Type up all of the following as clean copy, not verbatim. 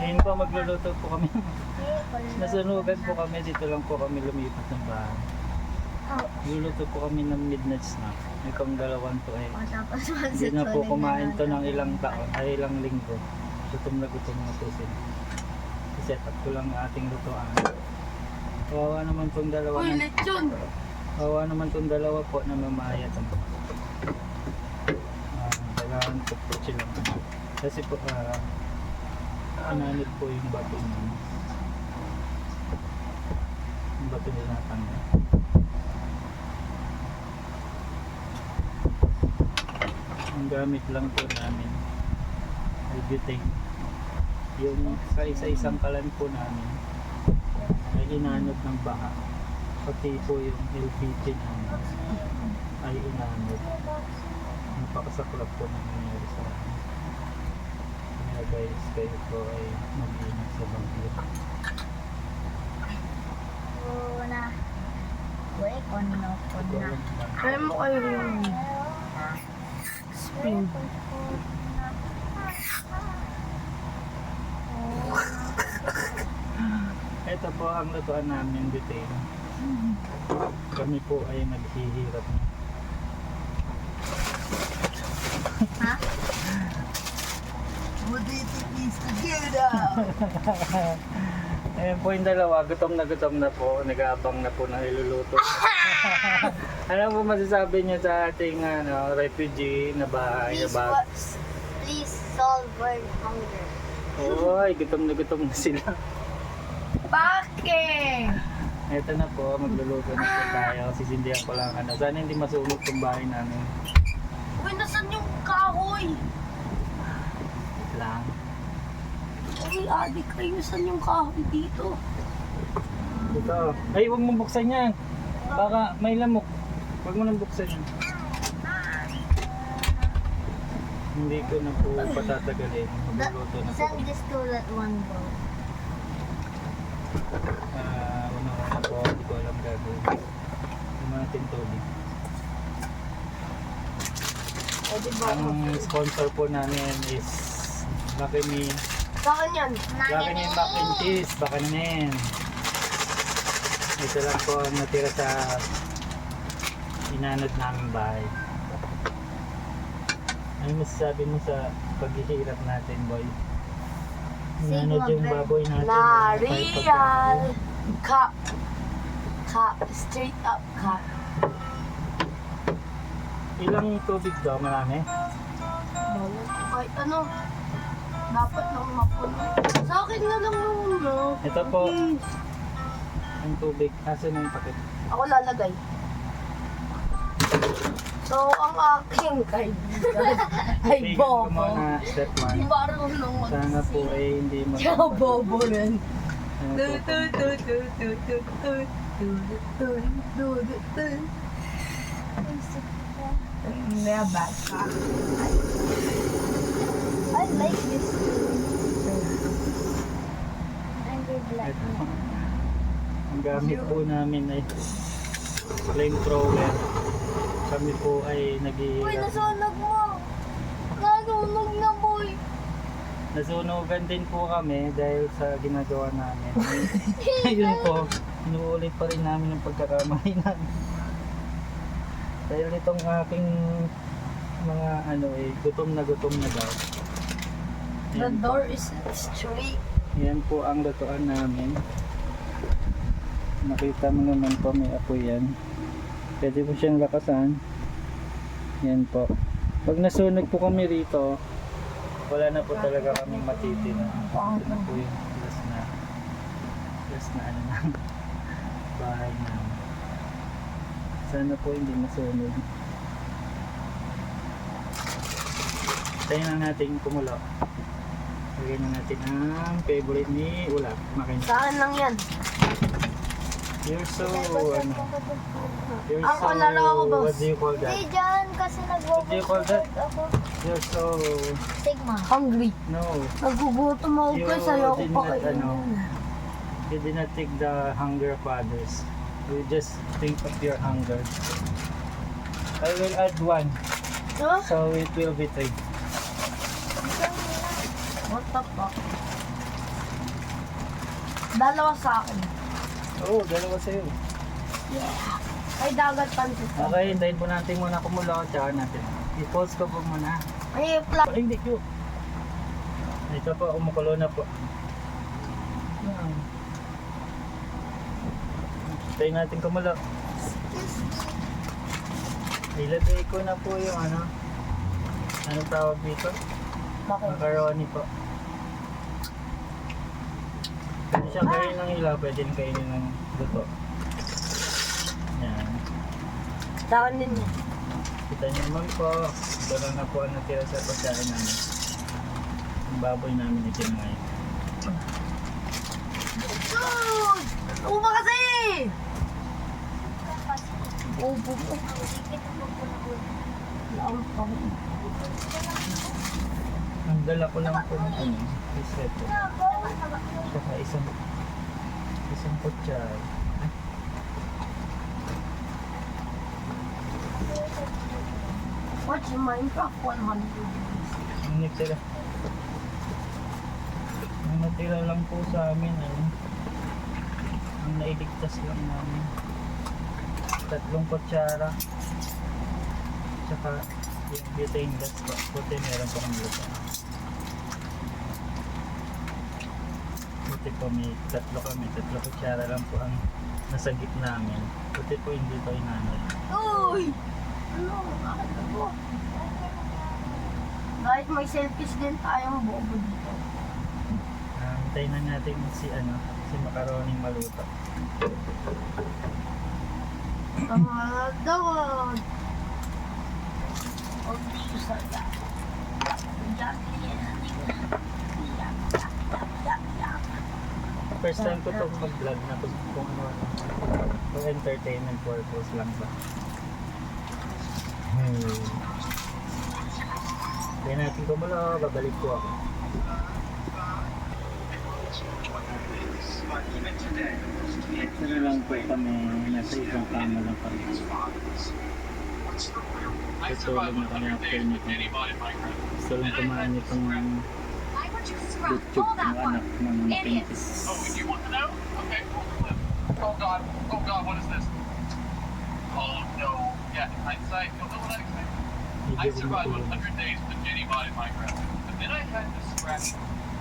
Ngayon po magluluto po kami. Nasunugan po kami, dito lang po kami lumipat ng bahay. Luluto po kami ng midnight snack. Ikang dalawang to eh. Hindi na po kumain to ng ilang taon, ay ilang linggo. Gutom na po sila. Set up ko lang ang ating lutuan. Kawawa naman tong dalawa. Uy, lechon! Kawawa naman tong dalawa po na mamayat. Kailangan po po sila. Kasi po, ananid po yung bato niya. Yung bato nila natanggal. Ang gamit lang po namin ay butane. Yung sa isa-isang kalan po namin ay inanod ng baha. Pati po yung LPG namin ay inanod. Napakasaklap po na nangyari sa amin. Kaya guys, kayo po ay mag-iingat sa bagyo. Kaya mo kayo yung spin. Ito po ang lutuan namin butane. Kami po ay naghihirap na. Ha? What do you think is together? Ayan po yung dalawa, gutom na po, nag-aabang na po na iluluto. Ano po masasabi niyo sa ating refugee na bahay? Please solve world hunger. Oy, gutom na sila. Bakit? Ito na po, magluluto na po tayo. Sisindihan ko lang sana hindi masunog yung bahay namin. Uy, nasan yung kahoy? Wait lang. Uy, adik kayo, saan yung kahoy dito? Ito. Ay, huwag mong buksan yan. Baka may lamok. Huwag mo nang buksan yan. Hindi ko na po patatagalin. Magluluto na po. Send this to that one bowl. Una po, hindi ko alam gagawin. Yung mga tintuli. Ang sponsor po namin is Bakini. Saan yan? Bakini mac and cheese. Bakanin. Ito lang po ang natira sa inanod namin bahay. Ano masasabi mo sa paghihirap natin, boy? Inanod yung baboy natin. Narial! Cup. Cup. Straight up cup. Ilang tubig daw? Marami? Kahit ano. Dapat lang mapuno. Sa akin na lang muna. Ito po. Ang tubig. Asa na yung pakit? Ako lalagay. So, ang aking kaibigan ay Tingin ko bobo. muna step 1. Di marunong Sana po ay hindi Siya bobo rin. Ano po? Never ka. I like this. Angry black. Ito. Ang gamit po namin ay flamethrower. Kami po ay Uy, naghihirap. nasunog mo. Nasunog na, boy. Nasunugan din po kami dahil sa ginagawa namin. Ayun po, inuulit pa rin namin ang pagkakamali namin. Dahil itong aking mga gutom na daw. The Ayan po. door is straight. Yan po ang lutuan namin. Nakita mo naman po, may apoy yan. Pwede po siyang lakasan. Yan po. Pag nasunog po kami rito, wala na po talaga kaming matitin. Ito na po yung last na bahay namin. Sana po hindi masunog. Tayo na natin kumulo. Lagyan na natin ang favorite ni Ulap. Makin. Saan lang yan? You're so, you're Ang so, alala ko, boss. what do you call that? Hindi dyan kasi What do you call that? ako. You're so, Sigma. Hungry. no, Nagugutom ako You kasi ayaw ko did pa not, kayo. you did not take the hunger of others. You just think of your hunger. I will add 1, Huh? so it will be 3. What the fuck? Dalawa sa akin. Oo, dalawa sa'yo. Ay, dagat pansit. Okay, hintayin po natin muna kumulo. Tsaka natin. I-pause ko po muna. Ay, plak. Ay, hindi ko. Ito po, umukulo na po. Hintayin natin kumulo. Ilagay ko na po yung ano. Anong tawag dito? Macaroni po. Pwede siyang kainin ng ilaw, pwede rin kainin ng luto. Yan. Sa akin din yan. Kita niyo naman po, ito lang na po ang natira sa pagkain namin. Ang baboy namin ito ngayon. Good! Upa kasi! Upo po. Ang dala ko lang po ng ano, risotto. Saka isang kutsara. Watch Minecraft 100 Ang natira. Ang natira lang po sa amin, ano, ang nailigtas lang namin. 3 kutsara. Tsaka yung butane gas po. Puti meron po ang luto. Buti po may 3 kami. 3 kutsara lang po ang nasa gitna namin. Buti po hindi po inanod. Uy! Ano? Bakit ako? Kahit may selfies din tayong bobo dito. Hintayin na natin si macaroni maluto. Ang dawag! Ang susaya. First time ko itong mag-vlog na kung ano. Kung entertainment purpose lang ba. Kaya natin kumulo, babalik po ako. Sana lang po kami nasa isang kama lang kami. Tutulog na kami after nito. Gusto lang kumain itong YouTube ng anak ng Pintis. Oh, you want to know? Okay. Oh God, what is this? Oh no. Yeah, in hindsight, you'll know what I expected. I survived 100 days with Jenny bought in Minecraft, but then I had to scrap.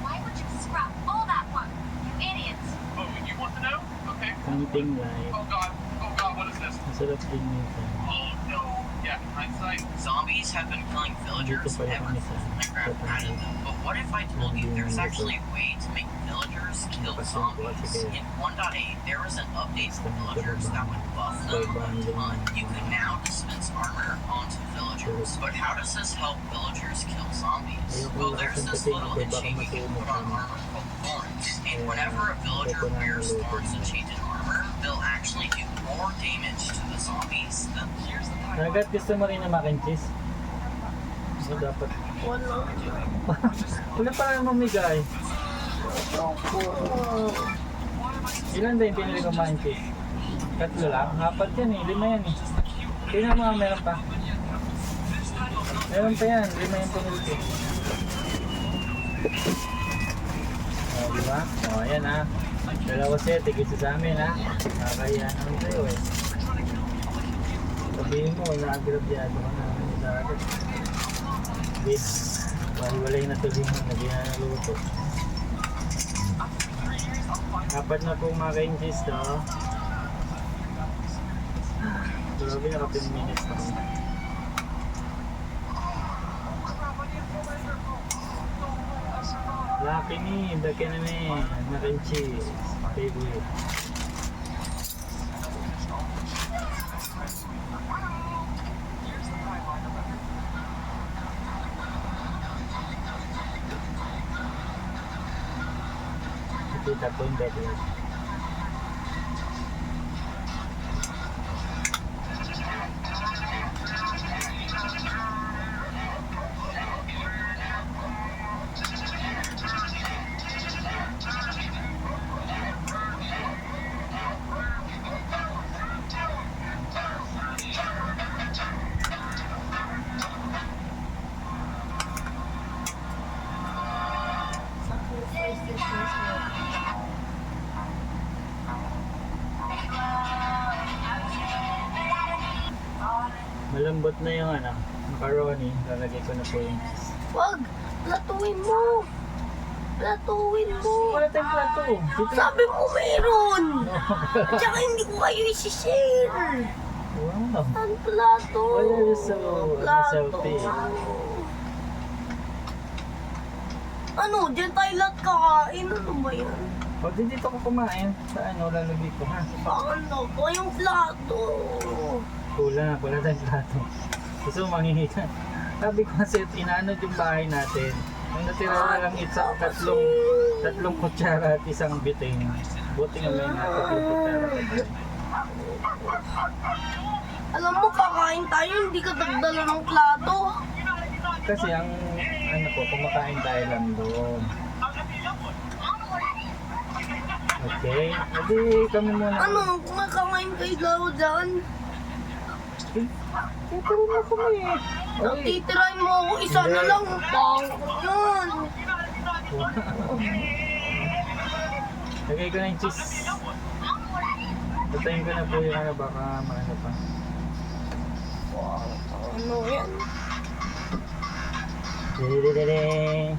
Why would you scrap all that work? You idiots! Oh, you want to know? Okay. Something like, Oh God, what is this? masarap din nito. Oh no. Yeah, in hindsight. Zombies have been killing villagers ever since Minecraft added them. But what if I told you there's actually a way to make villagers kill zombies? In 1.8, there was an update for villagers that would buff them a ton. You can now dispense armor onto villagers. But how does this help villagers kill zombies? Well, there's this little enchantment you can put on armor called thorns. And whenever a villager wears thorns enchanted armor, they'll actually do more damage to the zombies than here's the part. Nagat, gusto mo rin na mac and cheese? Ano dapat? Wala. Wala pa lang mamigay. Ilan ba yung pinili ko mac and cheese? 3 lang? 4 yan eh, 5 yan eh. Tingnan mo, meron pa. Meron pa yan, 5 yung pinili ko. O, diba? O, ayan ha. 2 set, tigit sa amin ha. Nakakaya naman sa'yo eh. Sabihin mo, naagrabyado ka namin yung dagat. Bit, wala na tuloy mo, hindi na naluto. 4 na pong mac and cheese to. Grabe, naka 10 minutes na kami. Lucky me, daki na me, mac and cheese. Favorite. Kita po yung better. Malambot na yung ano, macaroni. Lalagay ko na po yung cheese. Wag! Platuin mo! Platuin mo! Wala tayong plato. Dito. Sabi mo meron! At saka hindi ko kayo isi-share! Wow. Ang plato! Why are you so selfish? Ano? Diyan tayo lahat kakain. Ano ba yan? O, dito ko kumain. Sa ano, lalagay ko ha. Paano ba yung plato? Wala tayong plato. Gusto mo manghingi ka. Sabi ko kasi inaanod yung bahay natin. Ang natira na lang tatlong kutsara at isang biting. Buti nga may tatlong kutsara pa tayo. Alam mo, kakain tayo, hindi ka dagdala ng plato. Kasi ang ano po, kumakain tayo lang doon. Okay, edi kami muna. Ano, kumakain kayo daw dyan? Titiro na kami eh. Okay. Titirahin mo ako, isa na lang. Pangko yun. Lagay ko na yung cheese. Patayin ko na po yung ano, baka maano pa. Ano yan? Ding!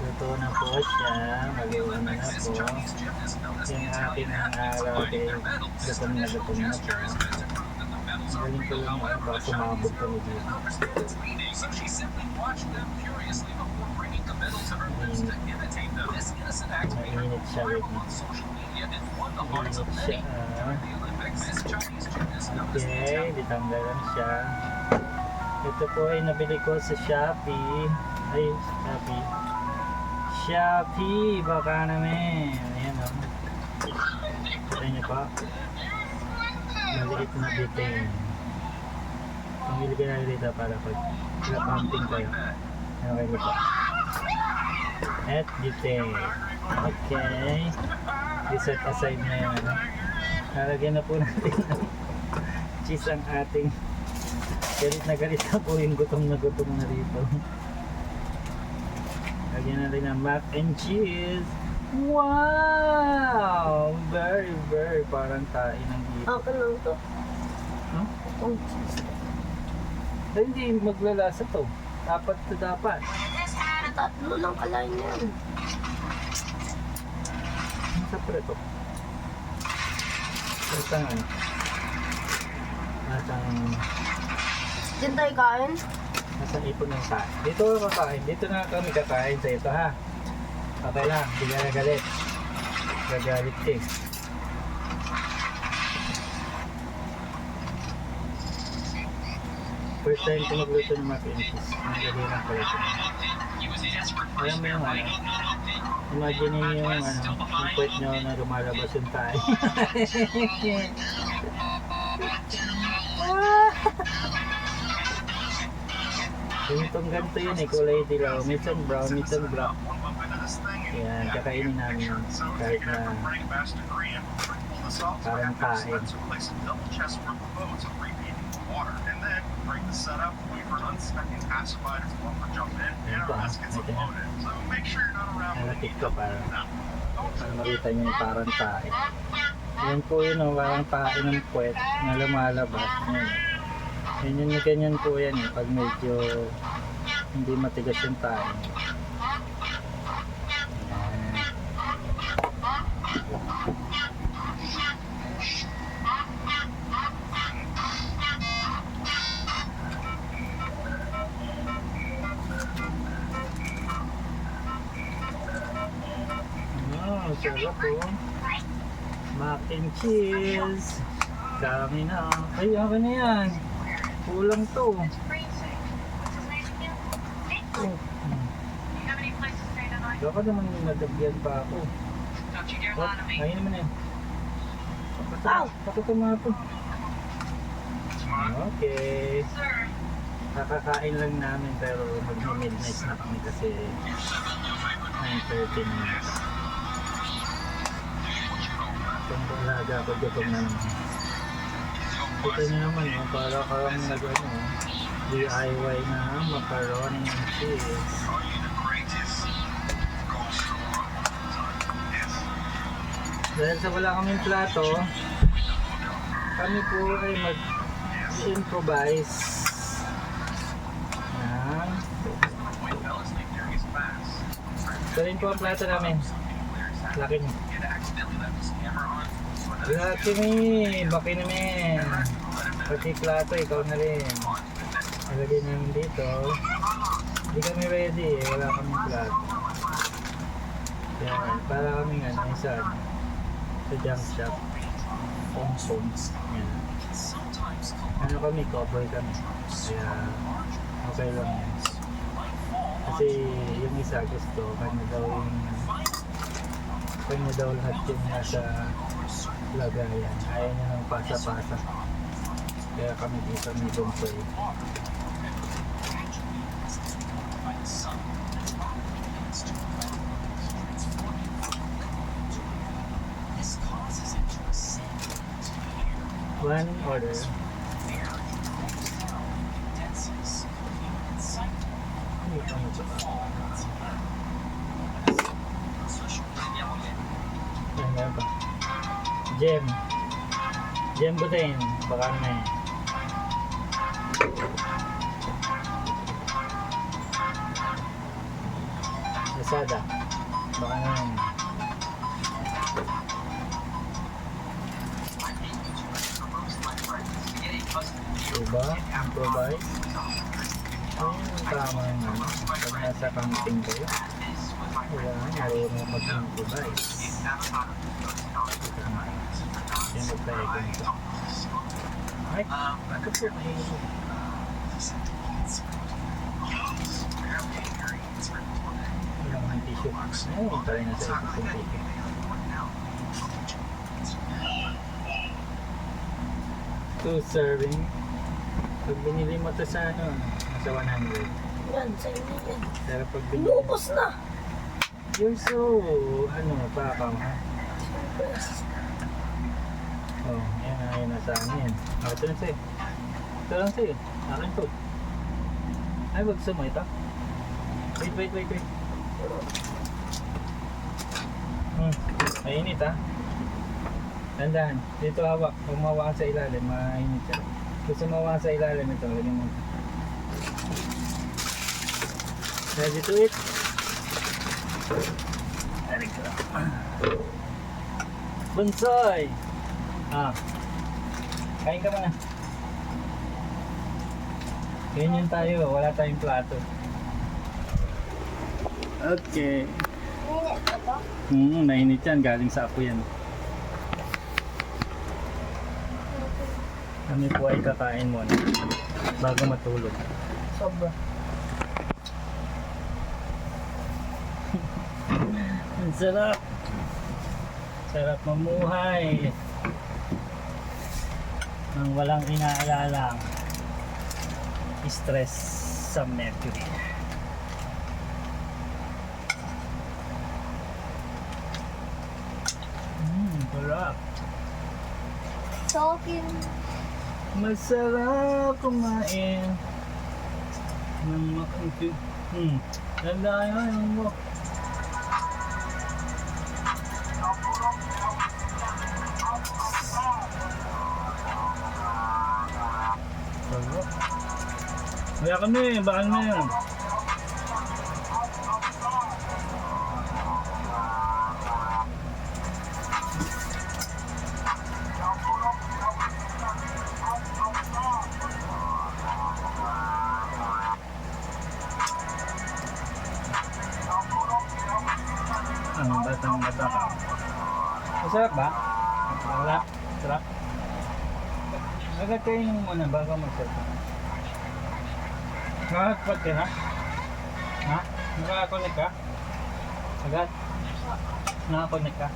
Luto na po siya. Magawa na po. Yung ating araw ay gutom na po. Galing ko lang baka sumabog kami dito. Mainit siya right now. Mainit siya. Okay, ditanggalan siya. Ito po ay nabili ko sa Shopee. Ay, Shopee, baka namin. Ayan o. Kita niyo pa. Maliit na bitin. Pumili ka na dito para pag pumping kayo. Okay dito. At bitin. Okay. I-set aside na yun. Lalagyan na po natin ng cheese ang ating. Galit na po yung gutom na rito. Lagyan na rin ng mac and cheese. Wow! Very, very parang tain ng dito. Akin lang to. Huh? Itong cheese. Dahil hindi maglalasa to. Dapat to dapat. Tatlo lang kalain yan. Ang sapre to. Lasang ano? Lasang... Diyan tayo kain? Nasaan ipon ng kain? Dito ako kakain. Dito na kami kakain sa ito ha. Okay lang, hindi ka nagalit. Gagalit ka eh. First time ko magluto ng mac and cheese. Nagali lang pala ito. Alam mo yung ano? Imagine niyo yung ano, yung puwet nyo na lumalabas yung tayo. Ganitong ganito yun eh, kulay dilaw. Minsan brown, minsan black. Yan, kakainin namin yun. Kahit na parang kain. Yan pa, nalapit ko para makita nyo yung parang kain. Yan po yun o, parang kain ng puwet na lumalabas. Yan yun, ganyan po yan eh, pag medyo hindi matigas yung tayo. Oh, sarap po. Mac and cheese. Dami na. Ay, ako na yan. Kulang to. Baka naman nadagyan pa ako. What? Ayun naman yan. Pakatama po. Okay. Kakakain lang namin pero mag-midnight na kami kasi 9:30 minutes. Itong balaga ako gutom na naman. Kita nyo naman, oh, para kang nag-ano, DIY na macaroni and cheese. Dahil sa wala kaming plato, kami po ay improvise. Yan. Wait, fellas, think there is fast. Ito rin po ang plato namin. Laki niyo. It accidentally left his camera on. Laki ni, baki namin. Pati plato, ikaw na rin. Nalagay namin dito. Hindi kami ready eh, wala kaming plato. Yan, para kaming isa. Sa junk shop. Phones. Yan. Ano kami, cover kami. Kaya, okay lang yan. Kasi yung isa gusto, kanya daw lahat yung nasa lagayan. Ayaw niya ng pasa-pasa. Kaya kami dito may bonsai. One order. Ayan pa. Gem butin. Baka na eh. Lazada. Baka na yun. Diba? Improvise. Ayun, tama naman. Pag nasa camping kayo, kailangan marunong mag-improvise. Yan magtayo ganito. Ay, ito po kayo. Walang mga tissue. Ayun, tayo na sa isang tissue. Two serving. Pag binili mo ito sa ano, nasa 100. Yan, sa inyo yan. Pero pag binili, Inubos na. you're so, pakam ha? Oh, yan na sa amin. Oh, ito lang sa'yo. Ito lang sa'yo. Akin to. Ay, gusto mo ito? Wait. Mainit ha? Tandaan, dito hawak. Kung mawakan sa ilalim, mainit siya. Gusto mawakan sa ilalim ito, lagyan mo. Ready to eat? Very good. Bonsai! Kain ka muna. Ganyan tayo, wala tayong plato. Okay. Init ba to? Nainit yan, galing sa apo yan. Kami po ay kakain muna bago matulog. Sobra. Ang sarap. Sarap mamuhay. Nang walang inaalalang stress sa Mercury. Sarap. Sa akin, Masarap kumain ng makuti. Ganda yun mo. Sarap. Kaya kami, bakal na yun. Ang batang bata ka. Masarap ba? Wala? Sarap? Agad kayo yung muna bago mag-serve. Nakakapag ka ha? Ha? Nakakonek ka? Agad? Nakakonek ka?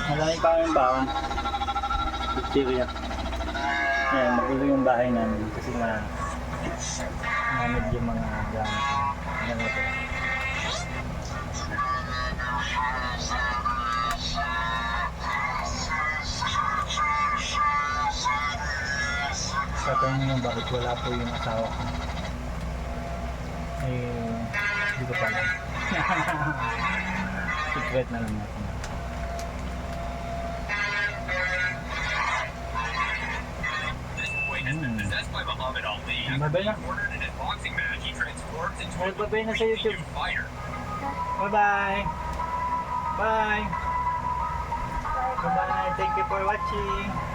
Malaki pa kami bawang. Bacteria. Ayan, magulo yung bahay namin kasi namid yung mga gamit. Ayan ito. Sa tanong nyo bakit wala po yung asawa ko. Eh, hindi ko pala. Secret na lang natin. This boy has been possessed by Muhammad Ali. Babay na. Ordered in his boxing match, he transforms into a Babay na sa YouTube. fighter. Bye-bye. Bye. Bye-bye. Thank you for watching.